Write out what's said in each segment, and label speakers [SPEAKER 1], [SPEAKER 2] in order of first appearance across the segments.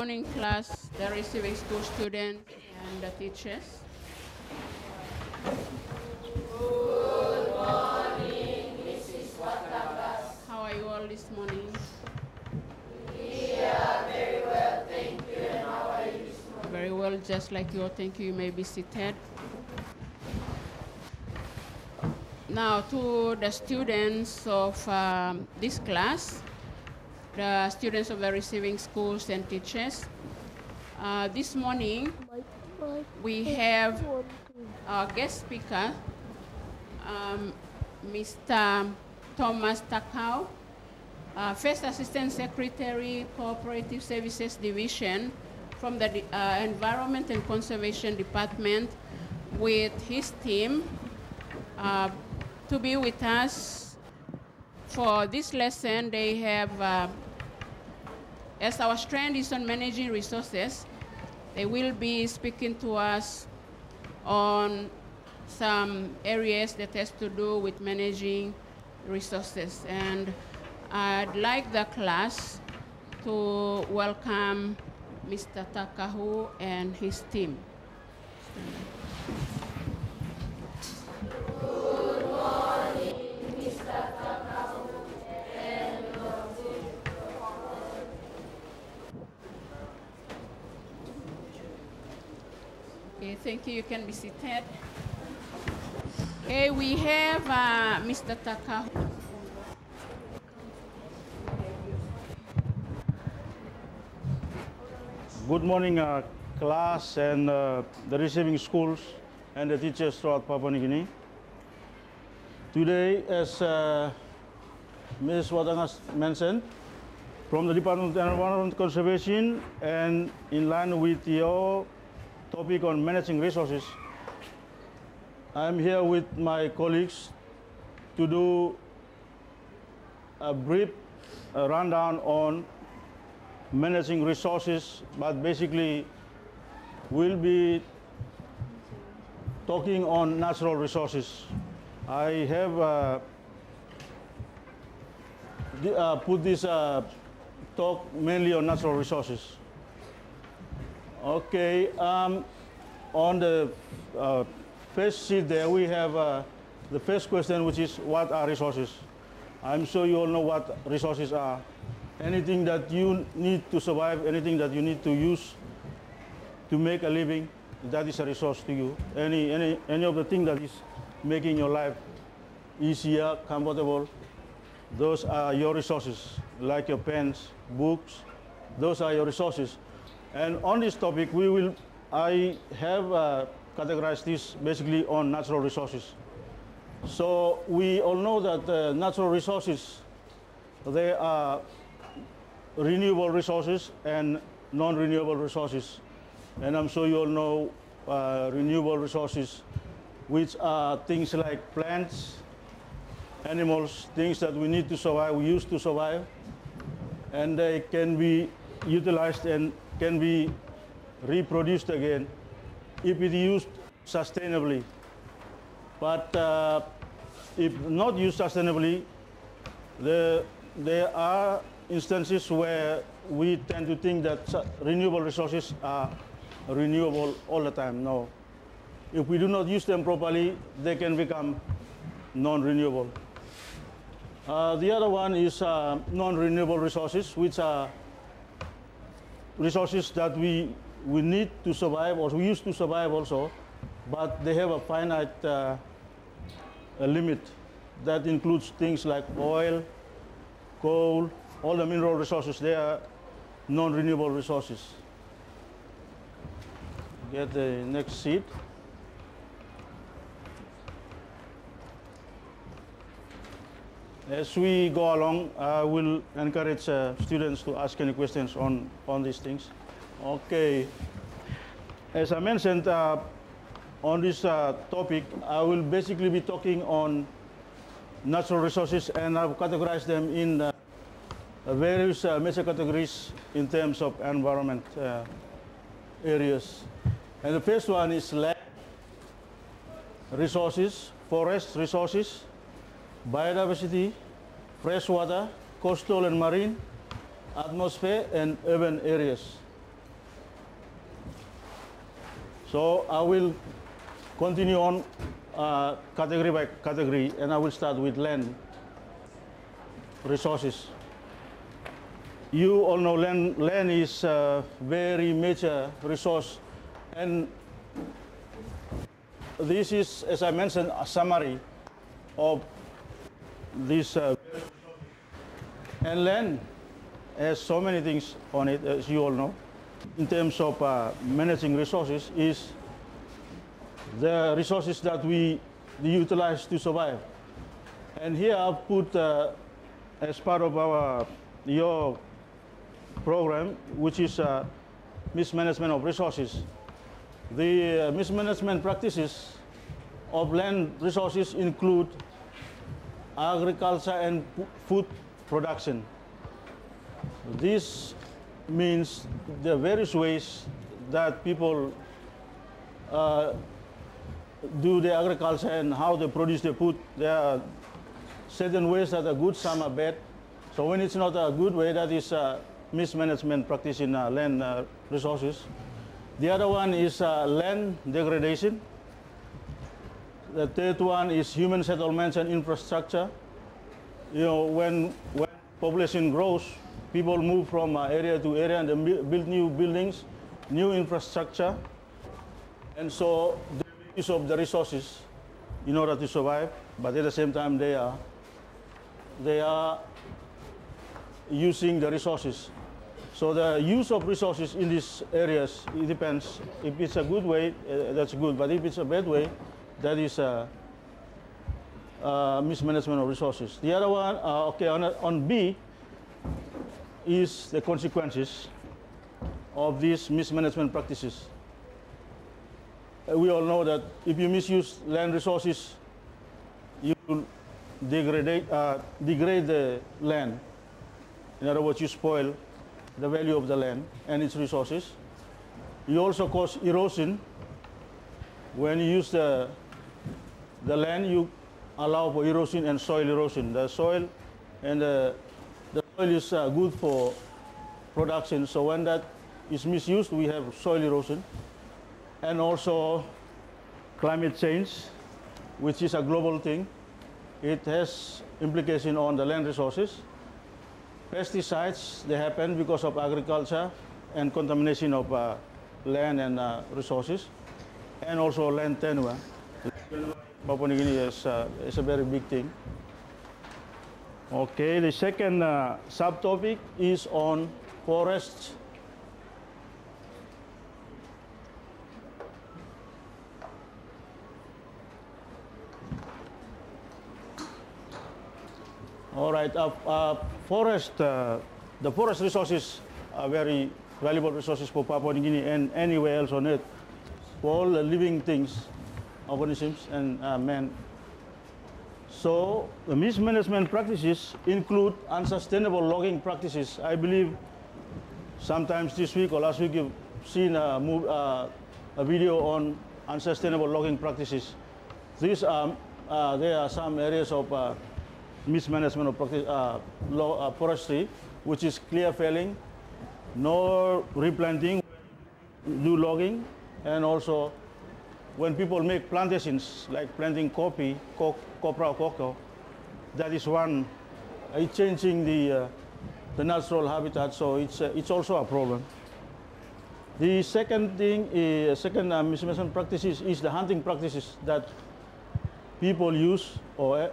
[SPEAKER 1] morning, class, the receiving school students and the teachers.
[SPEAKER 2] Good morning, Mrs. Watakas.
[SPEAKER 1] How are you all this morning?
[SPEAKER 2] We are very well, thank you. And how are you this morning?
[SPEAKER 1] Very well, just like you all. Thank you. You may be seated. Now, to the students of this class, the students of the receiving schools and teachers, this morning we have our guest speaker, Mr. Thomas Takau, First Assistant Secretary, Cooperative Services Division from the Environment and Conservation Department, with his team to be with us for this lesson. They have, as our strand is on managing resources, they will be speaking to us on some areas that has to do with managing resources. And I'd like the class to welcome Mr. Takahu and his team.
[SPEAKER 2] Good morning, Mr. Takahu and your team.
[SPEAKER 1] Okay, thank you. You can be seated. Okay, we have Mr. Takahu.
[SPEAKER 3] Good morning, class and the receiving schools and the teachers throughout Papua New Guinea. Today, as Ms. Watangas mentioned, from the Department of Environment Conservation and in line with your topic on managing resources, I'm here with my colleagues to do a brief rundown on managing resources, but basically we'll be talking on natural resources. I have put this talk mainly on natural resources. Okay, on the first sheet there we have the first question, which is what are resources? I'm sure you all know what resources are. Anything that you need to survive, anything that you need to use to make a living, that is a resource to you. Any of the things that is making your life easier, comfortable, those are your resources, like your pens, books, those are your resources. And on this topic, I have categorized this basically on natural resources. So we all know that natural resources, they are renewable resources and non-renewable resources. And I'm sure you all know renewable resources, which are things like plants, animals, things that we need to survive, we use to survive, and they can be utilized and can be reproduced again if it used sustainably. But if not used sustainably, there are instances where we tend to think that renewable resources are renewable all the time. No. If we do not use them properly, they can become non-renewable. The other one is non-renewable resources, which are resources that we need to survive, or we used to survive also, but they have a finite a limit. That includes things like oil, coal, all the mineral resources. They are non-renewable resources. Get the next sheet. As we go along, I will encourage students to ask any questions on these things. Okay. As I mentioned, on this topic, I will basically be talking on natural resources, and I've categorized them in various major categories in terms of environment areas. And the first one is land resources, forest resources, biodiversity, fresh water, coastal and marine, atmosphere, and urban areas. So I will continue on category by category, and I will start with land resources. You all know land is a very major resource, and this is, as I mentioned, a summary of this. And land has so many things on it, as you all know. In terms of managing resources, is the resources that we utilize to survive. And here I've put, as part of your program, which is Mismanagement of Resources. The mismanagement practices of land resources include agriculture and food production. This means the various ways that people do the agriculture and how they produce the food. There are certain ways that are good, some are bad. So when it's not a good way, that is mismanagement practice in land resources. The other one is land degradation. The third one is human settlements and infrastructure. You know, when population grows, people move from area to area and they build new buildings, new infrastructure. And so the use of the resources in order to survive, but at the same time they are using the resources. So the use of resources in these areas, it depends. If it's a good way, that's good. But if it's a bad way, that is mismanagement of resources. The other one, okay, on B, is the consequences of these mismanagement practices. We all know that if you misuse land resources, you degrade the land. In other words, you spoil the value of the land and its resources. You also cause erosion. When you use the land, you allow for erosion and soil erosion. The soil and the soil is good for production. So when that is misused, we have soil erosion. And also climate change, which is a global thing. It has implication on the land resources. Pesticides, they happen because of agriculture and contamination of land and resources, and also land tenure. Papua New Guinea is a very big thing. Okay, the second subtopic is on forests. All right, the forest resources are very valuable resources for Papua New Guinea and anywhere else on Earth, for all the living things, organisms and man. So the mismanagement practices include unsustainable logging practices. I believe sometimes this week or last week you've seen a video on unsustainable logging practices. There are some areas of mismanagement of practice, forestry, which is clear felling, no replanting, do logging, and also when people make plantations, like planting coffee, copra or cocoa, that is one, it's changing the natural habitat, so it's also a problem. The second thing, mismanagement practices is the hunting practices that people use, or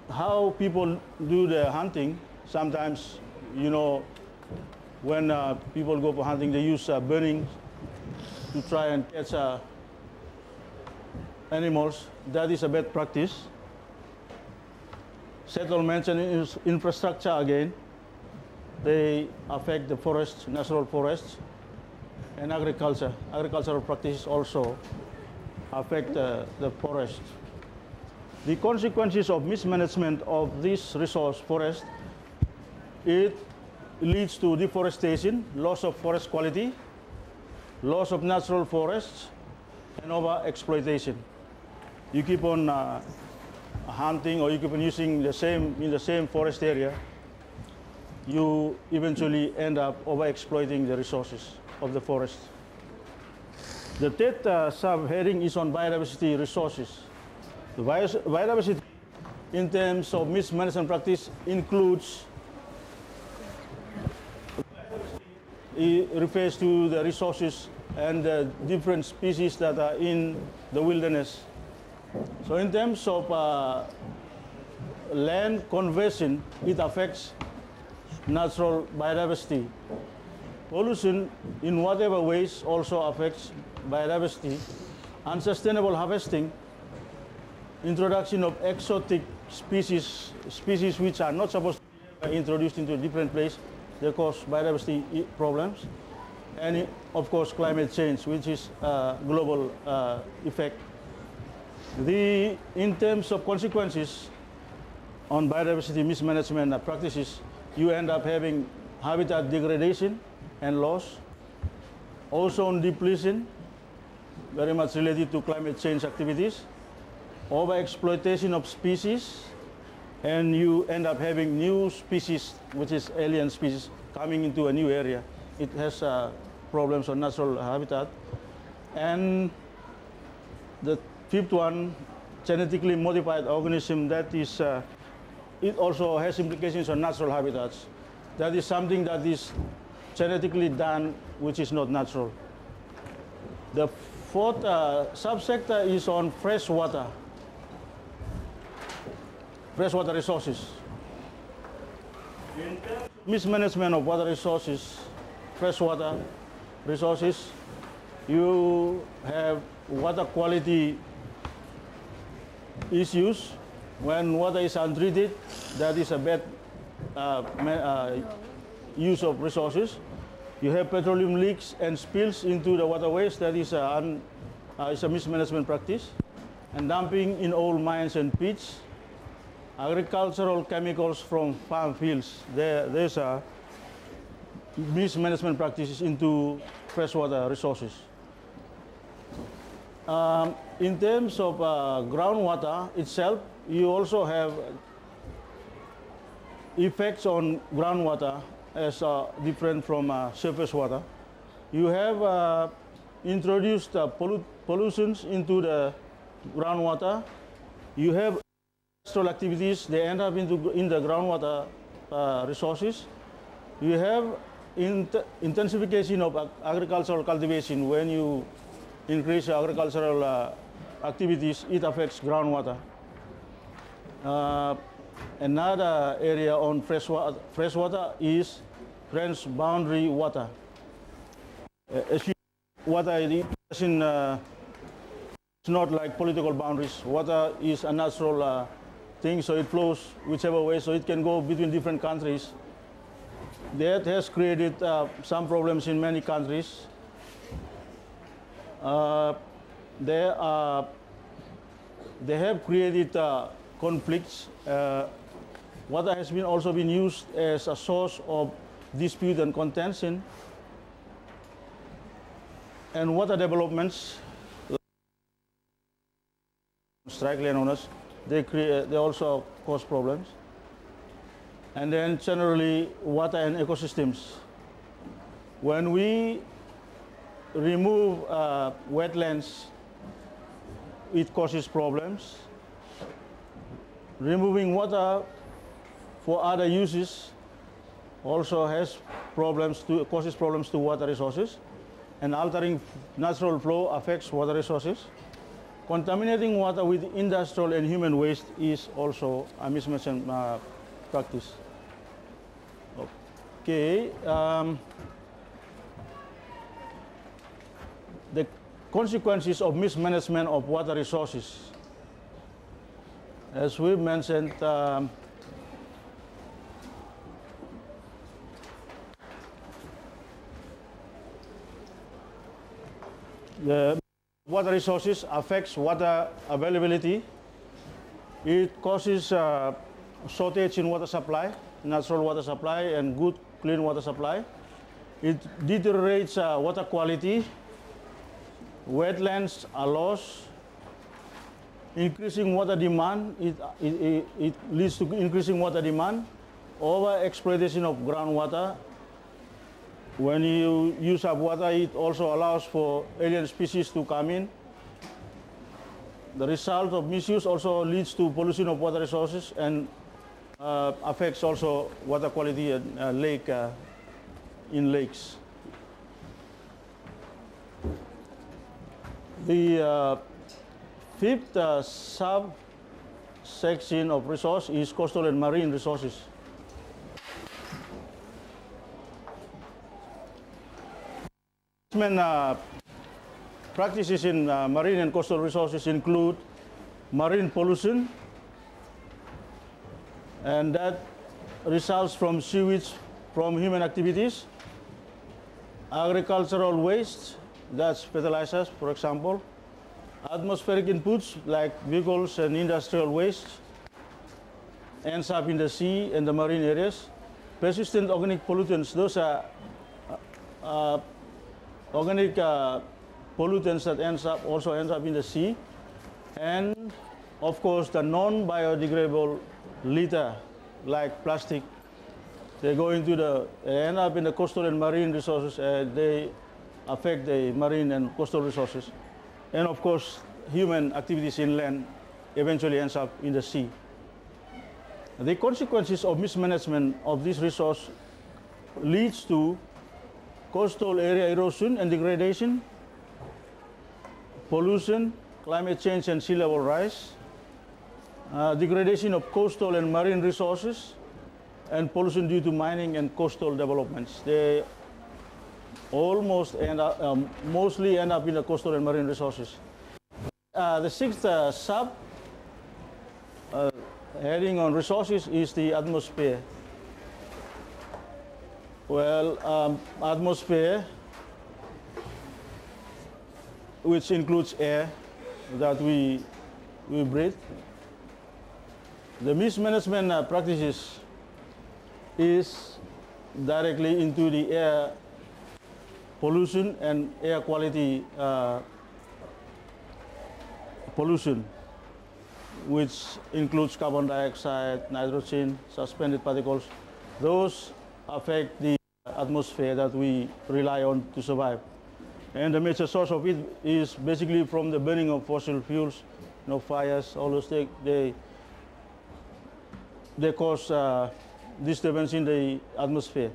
[SPEAKER 3] how people do the hunting. Sometimes, you know, when people go for hunting, they use burning to try and catch animals. That is a bad practice. Settlements and infrastructure, again, they affect the forests, natural forests, and agriculture. Agricultural practices also affect the forest. The consequences of mismanagement of this resource, forest, it leads to deforestation, loss of forest quality, loss of natural forests, and overexploitation. You keep on hunting, or you keep on using in the same forest area, you eventually end up overexploiting the resources of the forest. The third subheading is on biodiversity resources. The biodiversity in terms of mismanagement practice includes, it refers to the resources and the different species that are in the wilderness. So in terms of land conversion, it affects natural biodiversity. Pollution in whatever ways also affects biodiversity. Unsustainable harvesting, introduction of exotic species which are not supposed to be introduced into a different place, they cause biodiversity problems. And of course climate change, which is a global effect. In terms of consequences on biodiversity mismanagement practices, you end up having habitat degradation and loss, ozone depletion, very much related to climate change activities, overexploitation of species, and you end up having new species, which is alien species, coming into a new area. It has problems on natural habitat. And the fifth one, genetically modified organism, that is, it also has implications on natural habitats. That is something that is genetically done, which is not natural. The fourth subsector is on freshwater resources. In terms of mismanagement of water resources, freshwater resources, you have water quality issues. When water is untreated, that is a bad use of resources. You have petroleum leaks and spills into the waterways. That is a mismanagement practice. And dumping in old mines and pits. Agricultural chemicals from farm fields. There's a mismanagement practices into freshwater resources. In terms of groundwater itself, you also have effects on groundwater as different from surface water. You have introduced pollutants into the groundwater. You have industrial activities, they end up in the groundwater resources. You have intensification of agricultural cultivation. When you increase agricultural activities, it affects groundwater. Another area on freshwater is transboundary water. Water is not like political boundaries. Water is a natural thing, so it flows whichever way, so it can go between different countries. That has created some problems in many countries. They have created conflicts. Water has also been used as a source of dispute and contention. And water developments, strike landowners, they also cause problems. And then generally, water and ecosystems. When we remove wetlands, it causes problems. Removing water for other uses also causes problems to water resources. And altering natural flow affects water resources. Contaminating water with industrial and human waste is also a mismanagement practice. Okay. The consequences of mismanagement of water resources. As we mentioned, the water resources affects water availability. It causes shortage in water supply, natural water supply and good clean water supply. It deteriorates water quality. Wetlands are lost. Increasing water demand, it leads to increasing water demand. Over exploitation of groundwater When you use up water, it also allows for alien species to come in. The result of misuse also leads to pollution of water resources and affects also water quality in lakes. The fifth subsection of resource is coastal and marine resources. Management practices in marine and coastal resources include marine pollution, and that results from sewage from human activities, agricultural waste, that's fertilizers, for example, atmospheric inputs like vehicles and industrial waste ends up in the sea and the marine areas. Persistent organic pollutants, those are organic pollutants that also ends up in the sea, and of course the non-biodegradable litter like plastic. They end up in the coastal and marine resources. They affect the marine and coastal resources, and of course human activities inland eventually ends up in the sea. The consequences of mismanagement of this resource leads to coastal area erosion and degradation, pollution, climate change and sea level rise, degradation of coastal and marine resources, and pollution due to mining and coastal developments. They almost mostly end up in the coastal and marine resources. The sixth heading on resources is the atmosphere. Well, atmosphere, which includes air that we breathe. The mismanagement practices is directly into the air pollution and air quality pollution, which includes carbon dioxide, nitrogen, suspended particles. Those affect the atmosphere that we rely on to survive. And the major source of it is basically from the burning of fossil fuels, fires, all those things. They cause disturbance in the atmosphere.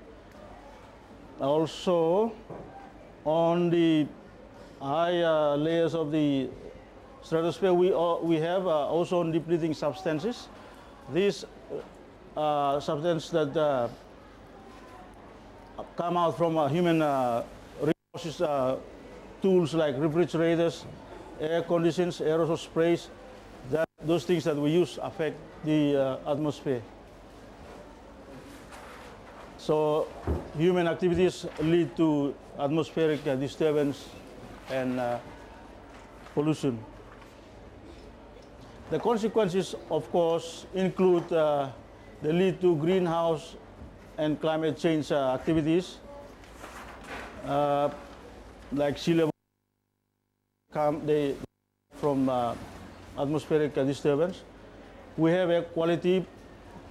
[SPEAKER 3] Also, on the high layers of the stratosphere, we have ozone depleting substances. These substances that come out from human resources, tools like refrigerators, air conditioners, aerosol sprays, those things that we use affect the atmosphere. So human activities lead to atmospheric disturbance and pollution. The consequences, of course, include they lead to greenhouse and climate change activities, like sea level from atmospheric disturbance. We have air quality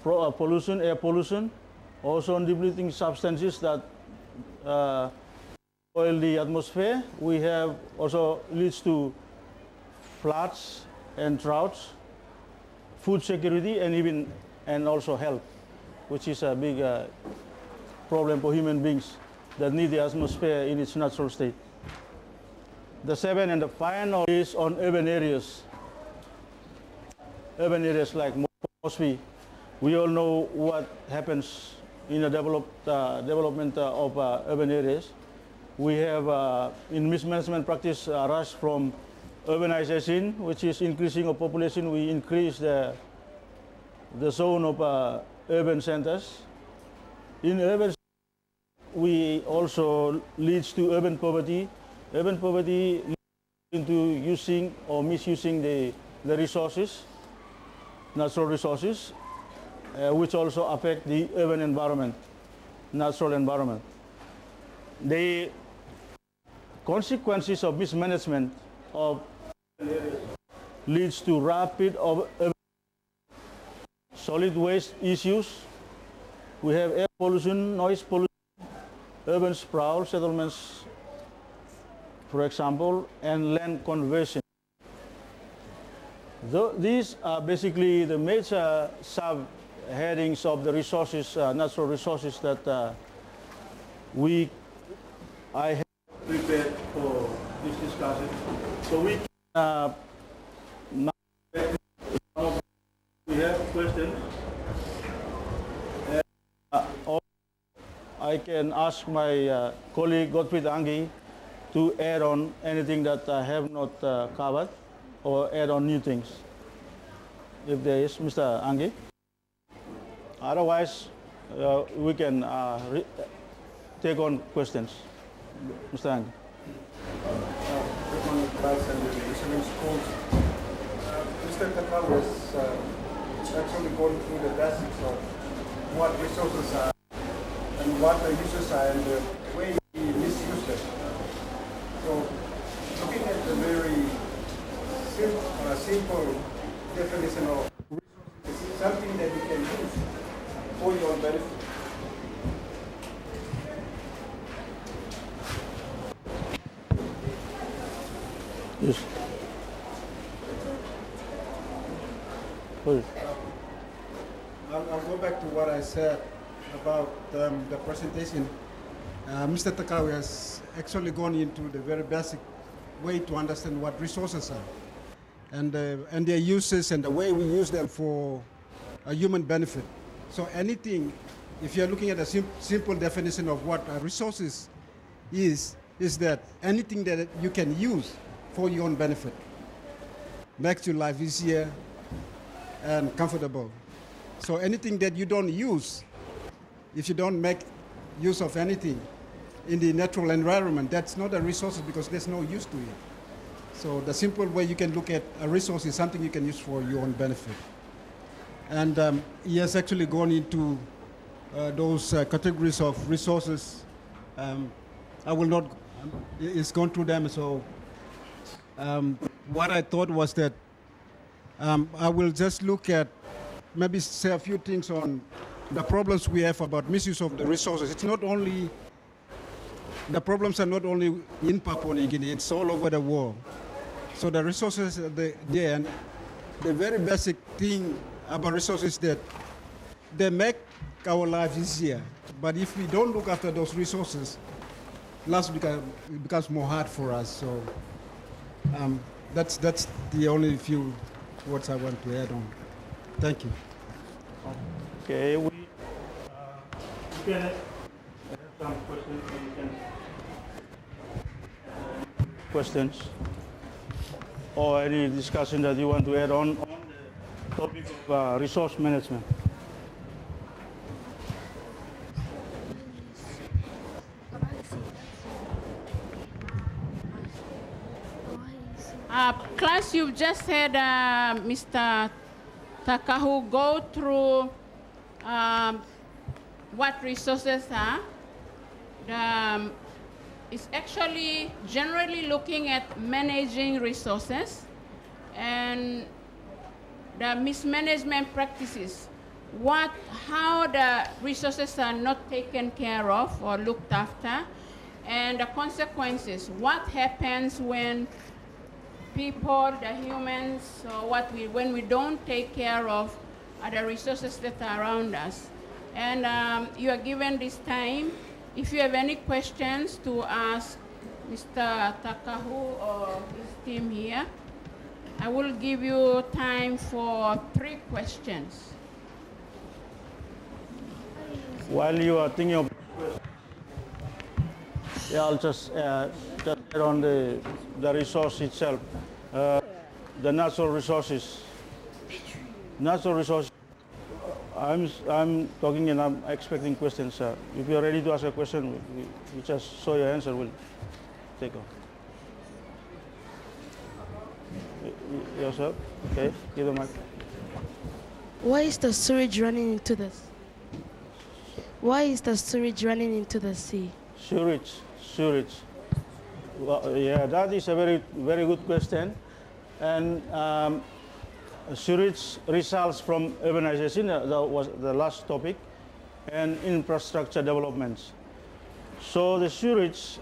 [SPEAKER 3] pollution, air pollution, ozone depleting substances that oil the atmosphere. We have also leads to floods and droughts, food security, and also health, which is a big problem for human beings that need the atmosphere in its natural state. The seventh and the final is on urban areas. Urban areas like Mosby. We all know what happens in the development of urban areas. We have in mismanagement practice a rush from urbanization, which is increasing of population. We increase the zone of urban centers. In urban, we also leads to urban poverty. Urban poverty leads into using or misusing the resources, natural resources, which also affect the urban environment, natural environment. The consequences of mismanagement of leads to rapid solid waste issues. We have air pollution, noise pollution, urban sprawl settlements, for example, and land conversion. These are basically the major subheadings of the resources, natural resources that I have prepared for this discussion. So we now we have questions. Or I can ask my colleague Gottfried Angi to add on anything that I have not covered, or add on new things, if there is, Mr. Angi. Otherwise, we can take on questions. Mr. Angi.
[SPEAKER 4] Good morning, class and the listening schools. Mr. Takao has actually gone through the basics of what resources are and what the uses are and the way we misuse them. So, looking at the very simple definition of resources is something that you can use for your benefit.
[SPEAKER 3] Yes. Please.
[SPEAKER 4] I'll go back to what I said about the presentation. Mr. Takao has actually gone into the very basic way to understand what resources are and their uses and the way we use them for a human benefit. So anything, if you're looking at a simple definition of what a resources is that anything that you can use for your own benefit makes your life easier and comfortable. So anything that you don't use, if you don't make use of anything in the natural environment, that's not a resource because there's no use to it. So the simple way you can look at a resource is something you can use for your own benefit. And he has actually gone into those categories of resources. I will not, it's gone through them, so what I thought was that I will just look at, maybe say a few things on the problems we have about misuse of the resources. It's not only, the problems are not only in Papua New Guinea, it's all over the world. So the resources are there, and the very basic thing about resources is that they make our lives easier. But if we don't look after those resources, it becomes more hard for us. So that's the only few words I want to add on. Thank you.
[SPEAKER 3] Okay, we can have some questions. Questions or any discussion that you want to add on the topic of resource management.
[SPEAKER 1] Class, you've just had Mr. Takahu go through what resources are. It's actually generally looking at managing resources and the mismanagement practices. How the resources are not taken care of or looked after, and the consequences. What happens when people, the humans, when we don't take care of the resources that are around us. And you are given this time. If you have any questions to ask Mr. Takahu or his team here, I will give you time for 3 questions.
[SPEAKER 3] While you are thinking of, yeah, I'll just add on the resource itself, the natural resources. Natural resources. I'm talking and I'm expecting questions. If you're ready to ask a question, you just show your answer. We'll take on. Yourself? Okay, give the mic.
[SPEAKER 5] Why is the sewage running into this? Why is the sewage running into the sea?
[SPEAKER 3] Sewage. Well, yeah, that is a very, very good question. And sewage results from urbanization, that was the last topic, and infrastructure developments. So the sewage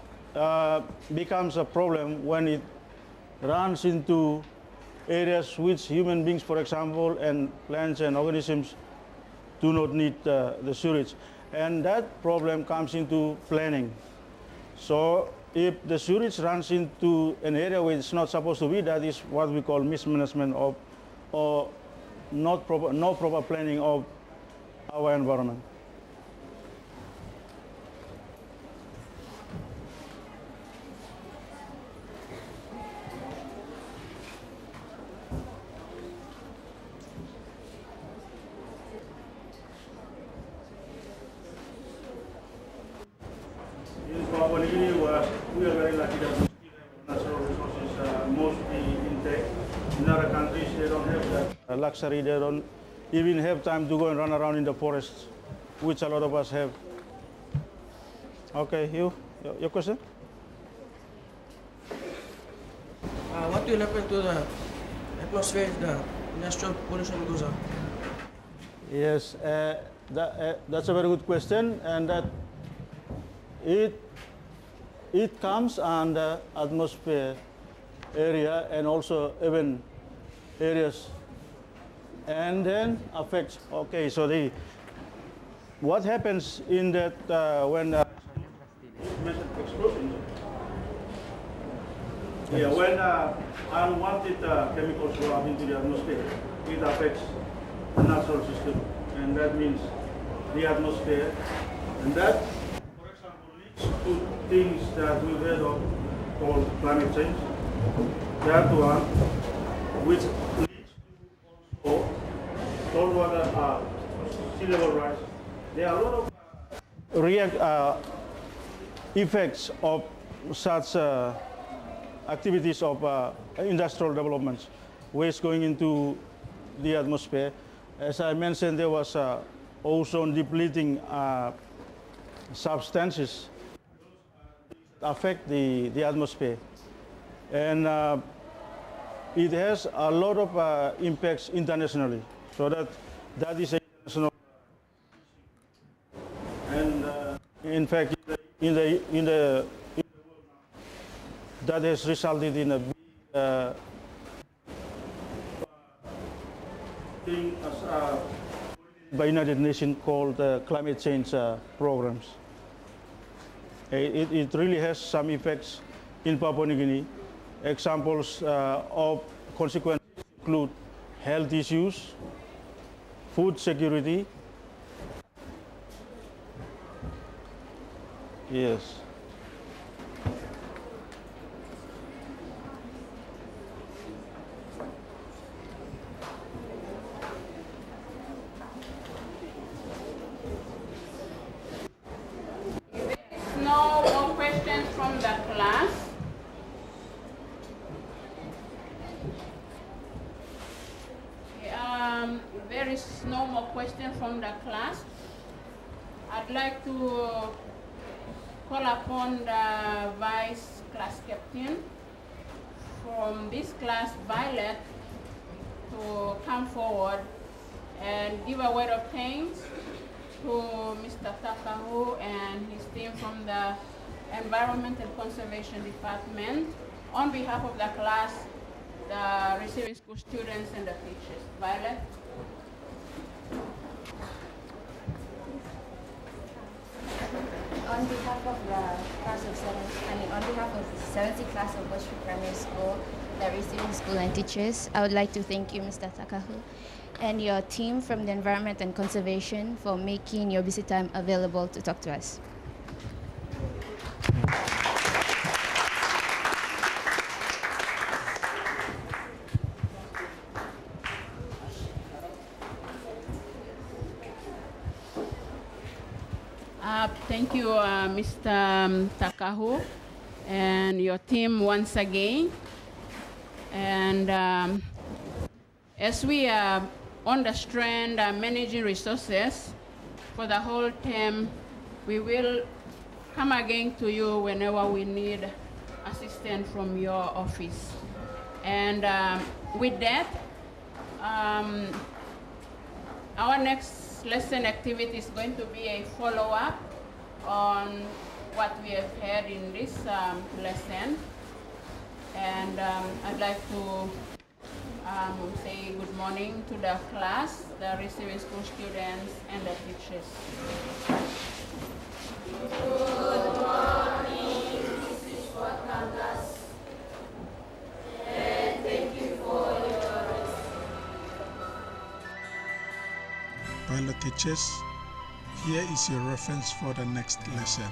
[SPEAKER 3] becomes a problem when it runs into areas which human beings, for example, and plants and organisms do not need the sewage. And that problem comes into planning. So if the sewage runs into an area where it's not supposed to be, that is what we call mismanagement of, or no proper planning of our environment. In Papua New Guinea, we are very lucky that we still have natural resources mostly intact. In other countries, they don't have that luxury. They don't even have time to go and run around in the forests, which a lot of us have. Okay, your question?
[SPEAKER 6] What will happen to the atmosphere if the industrial pollution goes up?
[SPEAKER 3] Yes, that's a very good question, and that it comes under atmosphere area and also even areas, and then affects. Okay, so what happens in that when explosions? Yeah, when unwanted chemicals go up into the atmosphere, it affects the natural system, and that means the atmosphere, and that, for example, leads to things that we've heard of called climate change. That one, which leads to also saltwater sea level rise. There are a lot of effects of such activities of industrial developments, waste going into the atmosphere. As I mentioned, there was ozone depleting substances that affect the atmosphere. And it has a lot of impacts internationally. So that is an international issue. And in fact, in the world now, that has resulted in a big thing by United Nations called climate change programs. It really has some effects in Papua New Guinea. Examples of consequences include health issues, food security. Yes.
[SPEAKER 1] No more questions from the class. There is no more question from the class. I'd like to call upon the vice class captain from this class, Violet, to come forward and give a word of thanks to Mr. Takahu and his team from the Environment and Conservation Department on behalf of the class, the receiving school students, and the teachers. Violet?
[SPEAKER 7] On behalf of the class of on behalf of the 70th class of Bushwick Primary School, the receiving school and teachers, I would like to thank you, Mr. Takahu, and your team from the Environment and Conservation for making your busy time available to talk to us.
[SPEAKER 1] Thank you, Mr. Takahu, and your team once again. And as we are on the strand managing resources for the whole term, we will come again to you whenever we need assistance from your office. And with that, our next lesson activity is going to be a follow-up on what shared in this lesson. And I'd like to say good morning to the class, the receiving school students, and the teachers.
[SPEAKER 2] Good morning, Mrs. Watangas. And thank you for your
[SPEAKER 8] Pilot teachers, here is your reference for the next lesson.